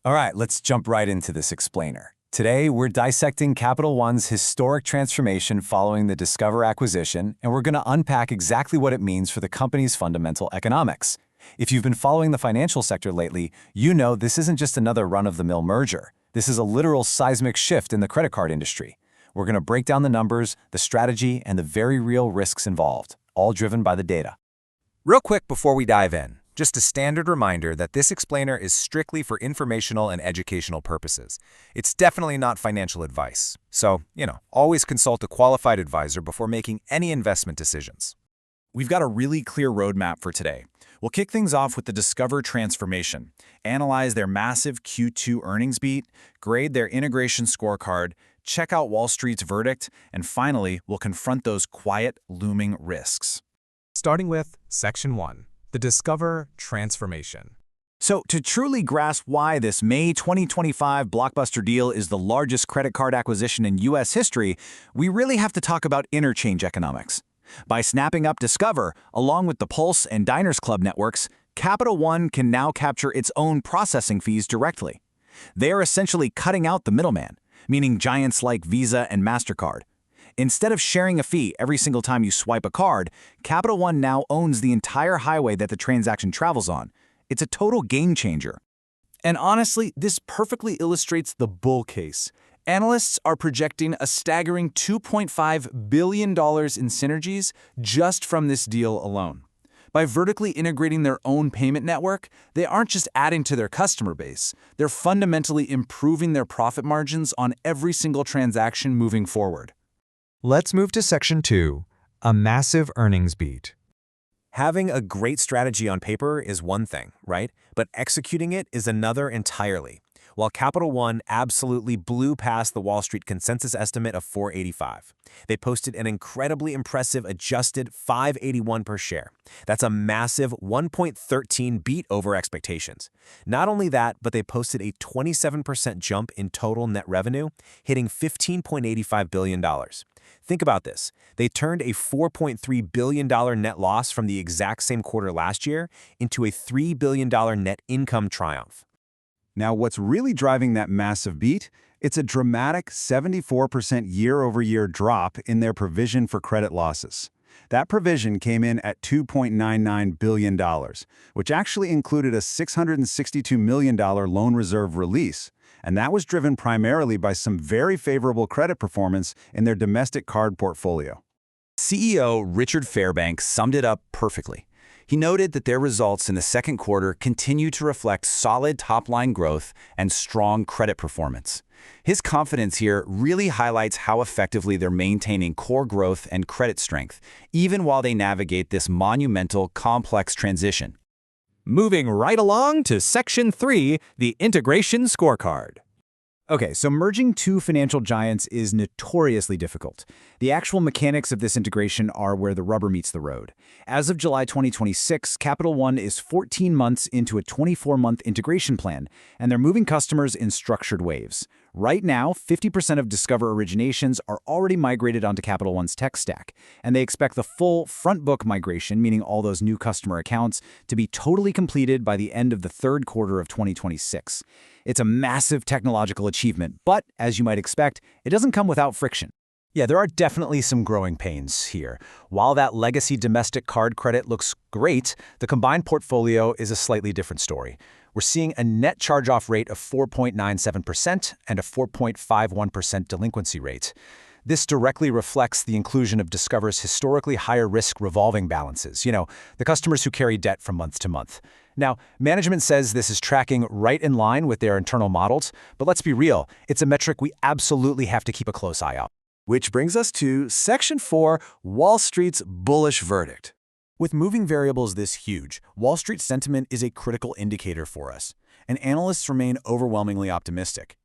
All right, let's jump right into this explainer. Today, we're dissecting Capital One's historic transformation following the Discover acquisition, and we're going to unpack exactly what it means for the company's fundamental economics. If you've been following the financial sector lately, you know this isn't just another run-of-the-mill merger. This is a literal seismic shift in the credit card industry. We're going to break down the numbers, the strategy, and the very real risks involved, all driven by the data. Real quick before we dive in, just a standard reminder that this explainer is strictly for informational and educational purposes. It's definitely not financial advice. So, always consult a qualified advisor before making any investment decisions. We've got a really clear roadmap for today. We'll kick things off with the Discover transformation, analyze their massive Q2 earnings beat, grade their integration scorecard, check out Wall Street's verdict, and finally, we'll confront those quiet, looming risks. Starting with Section 1, the Discover transformation. So, to truly grasp why this May 2025 blockbuster deal is the largest credit card acquisition in U.S. history, we really have to talk about interchange economics. By snapping up Discover, along with the Pulse and Diners Club networks, Capital One can now capture its own processing fees directly. They are essentially cutting out the middleman, meaning giants like Visa and MasterCard. Instead of sharing a fee every single time you swipe a card, Capital One now owns the entire highway that the transaction travels on. It's a total game changer. And honestly, this perfectly illustrates the bull case. Analysts are projecting a staggering $2.5 billion in synergies just from this deal alone. By vertically integrating their own payment network, they aren't just adding to their customer base, they're fundamentally improving their profit margins on every single transaction moving forward. Let's move to Section 2, a massive earnings beat. Having a great strategy on paper is one thing, right? But executing it is another entirely. While Capital One absolutely blew past the Wall Street consensus estimate of $4.85. They posted an incredibly impressive adjusted $5.81 per share. That's a massive 1.13 beat over expectations. Not only that, but they posted a 27% jump in total net revenue, hitting $15.85 billion. Think about this. They turned a $4.3 billion net loss from the exact same quarter last year into a $3 billion net income triumph. Now, what's really driving that massive beat? It's a dramatic 74% year-over-year drop in their provision for credit losses. That provision came in at $2.99 billion, which actually included a $662 million loan reserve release. And that was driven primarily by some very favorable credit performance in their domestic card portfolio. CEO Richard Fairbank summed it up perfectly. He noted that their results in the second quarter continue to reflect solid top-line growth and strong credit performance. His confidence here really highlights how effectively they're maintaining core growth and credit strength, even while they navigate this monumental, complex transition. Moving right along to Section 3, the integration scorecard. Okay, so merging two financial giants is notoriously difficult. The actual mechanics of this integration are where the rubber meets the road. As of July 2026, Capital One is 14 months into a 24-month integration plan, and they're moving customers in structured waves. Right now, 50% of Discover originations are already migrated onto Capital One's tech stack, and they expect the full front book migration, meaning all those new customer accounts, to be totally completed by the end of the third quarter of 2026. It's a massive technological achievement, but as you might expect, it doesn't come without friction. Yeah, there are definitely some growing pains here. While that legacy domestic card credit looks great, the combined portfolio is a slightly different story. We're seeing a net charge-off rate of 4.97% and a 4.51% delinquency rate. This directly reflects the inclusion of Discover's historically higher risk revolving balances, the customers who carry debt from month to month. Now, management says this is tracking right in line with their internal models, but let's be real, it's a metric we absolutely have to keep a close eye on. Which brings us to Section 4, Wall Street's bullish verdict. With moving variables this huge, Wall Street sentiment is a critical indicator for us, and analysts remain overwhelmingly optimistic.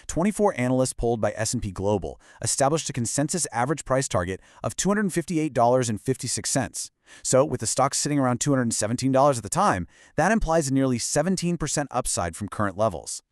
24 analysts polled by S&P Global established a consensus average price target of $258.56. So, with the stock sitting around $217 at the time, that implies a nearly 17% upside from current levels.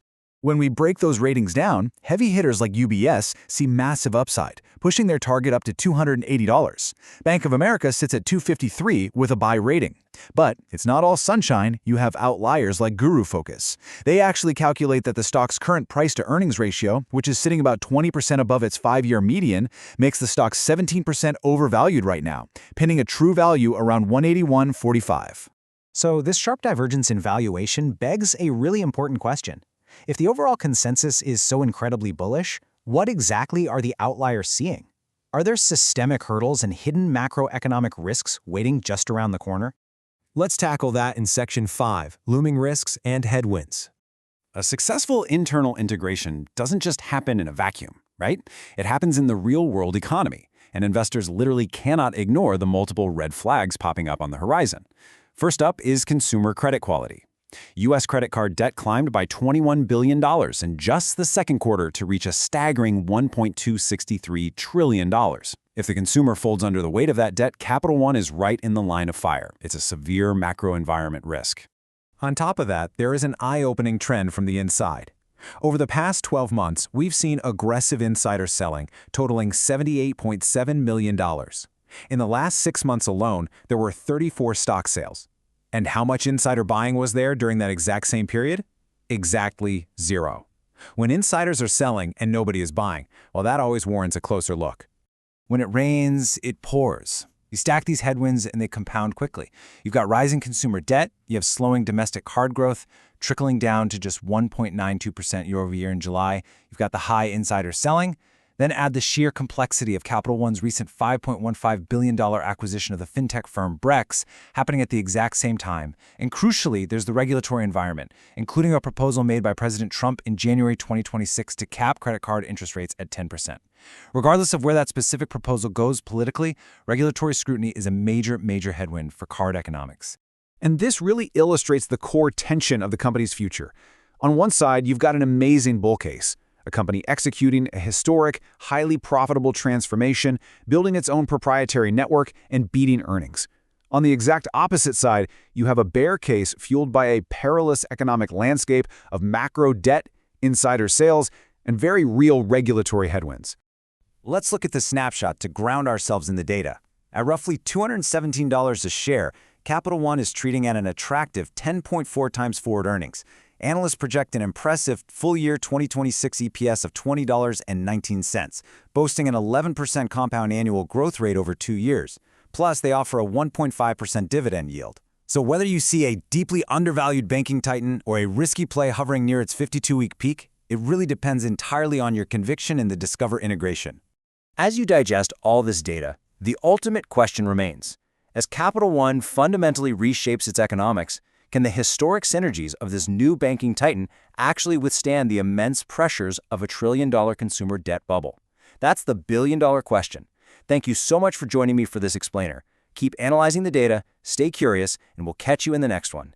When we break those ratings down, heavy hitters like UBS see massive upside, pushing their target up to $280. Bank of America sits at $253 with a buy rating. But it's not all sunshine. You have outliers like Guru Focus. They actually calculate that the stock's current price-to-earnings ratio, which is sitting about 20% above its 5-year median, makes the stock 17% overvalued right now, pinning a true value around $181.45. So this sharp divergence in valuation begs a really important question. If the overall consensus is so incredibly bullish, what exactly are the outliers seeing? Are there systemic hurdles and hidden macroeconomic risks waiting just around the corner? Let's tackle that in Section 5, Looming Risks and Headwinds. A successful internal integration doesn't just happen in a vacuum, right? It happens in the real-world economy, and investors literally cannot ignore the multiple red flags popping up on the horizon. First up is consumer credit quality. U.S. credit card debt climbed by $21 billion in just the second quarter to reach a staggering $1.263 trillion. If the consumer folds under the weight of that debt, Capital One is right in the line of fire. It's a severe macro environment risk. On top of that, there is an eye-opening trend from the inside. Over the past 12 months, we've seen aggressive insider selling, totaling $78.7 million. In the last 6 months alone, there were 34 stock sales. And how much insider buying was there during that exact same period? Exactly 0. When insiders are selling and nobody is buying, well, that always warrants a closer look. When it rains, it pours. You stack these headwinds and they compound quickly. You've got rising consumer debt, you have slowing domestic card growth, trickling down to just 1.92% year-over-year in July. You've got the high insider selling. Then add the sheer complexity of Capital One's recent $5.15 billion acquisition of the fintech firm Brex happening at the exact same time. And crucially, there's the regulatory environment, including a proposal made by President Trump in January 2026 to cap credit card interest rates at 10%. Regardless of where that specific proposal goes politically, regulatory scrutiny is a major headwind for card economics. And this really illustrates the core tension of the company's future. On one side, you've got an amazing bull case. A company executing a historic, highly profitable transformation, building its own proprietary network, and beating earnings. On the exact opposite side, you have a bear case fueled by a perilous economic landscape of macro debt, insider sales, and very real regulatory headwinds. Let's look at the snapshot to ground ourselves in the data. At roughly $217 a share, Capital One is trading at an attractive 10.4 times forward earnings. Analysts project an impressive full-year 2026 EPS of $20.19, boasting an 11% compound annual growth rate over 2 years. Plus, they offer a 1.5% dividend yield. So whether you see a deeply undervalued banking titan or a risky play hovering near its 52-week peak, it really depends entirely on your conviction in the Discover integration. As you digest all this data, the ultimate question remains. As Capital One fundamentally reshapes its economics, can the historic synergies of this new banking titan actually withstand the immense pressures of a trillion-dollar consumer debt bubble? That's the billion-dollar question. Thank you so much for joining me for this explainer. Keep analyzing the data, stay curious, and we'll catch you in the next one.